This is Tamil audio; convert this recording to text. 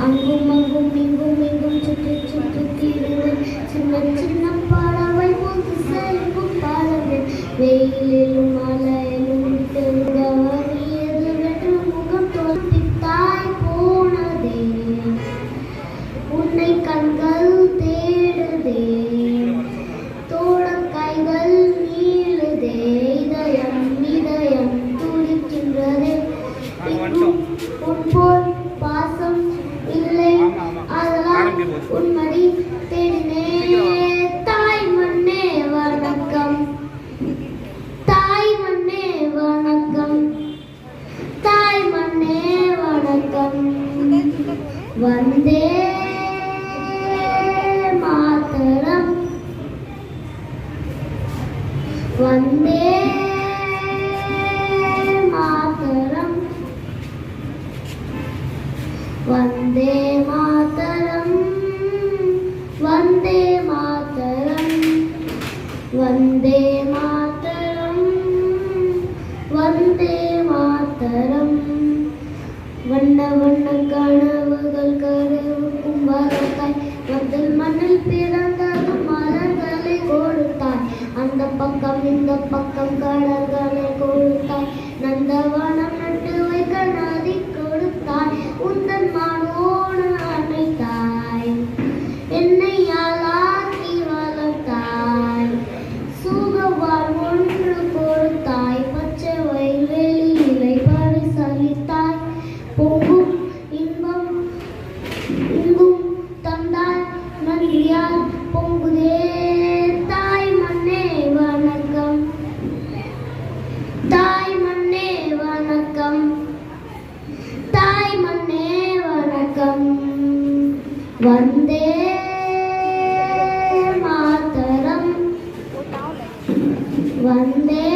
அங்கும் அங்கும் இங்கும் இங்கும் சுற்றி சுற்றி தீருவேன் சின்ன சின்ன பறவை போது செல்லும் பறவை வெயிலிலும் மழையிலும் வரியது வெற்று முகம் தோல்வி தாய் போனதே உன்னை கண்கள் தேடுதே தோழன் கைகள் நீளுதே இதயம் இதயம் துடிக்கின்றதே உன் போல் பாசம் இல்லை அதனால் உன்மடி தேடினே தாய் மண்ணே வணக்கம் தாய் மண்ணே வணக்கம் தாய் மண்ணே வணக்கம் வந்தே மாதரம் வந்தே மாதரம் वन्दे मातरं वन्दे मातरं वन्दे मातरं वन्दे मातरं வண்ண வண்ண கனவுகள் கருவுக்கும் வரத்தாய் மதில் மண்ணில் பிறந்தது மலர்களை கொடுத்தாய் அந்த பக்கம் இந்த பக்கம் கடல்களை கொடுத்தாய் நந்தவனம் நட்டு வைக்க நதி கொடுத்தாய் உந்தன் மானோடு அணைத்தாய் என்னை ஆளாக்கி வளர்த்தாய் சுகவாழ் ஒன்று கொடுத்தாய் பச்சை வயல்வெளியிலை பரிசளித்தாய் பொங்கும் இன்பம் இங்கும் தந்தாய் நன்றியால் பொங்குதே தாய் மண்ணே வணக்கம் தாய் மண்ணே வணக்கம் தாய் மண்ணே வணக்கம் வந்தே மாதரம் வந்தே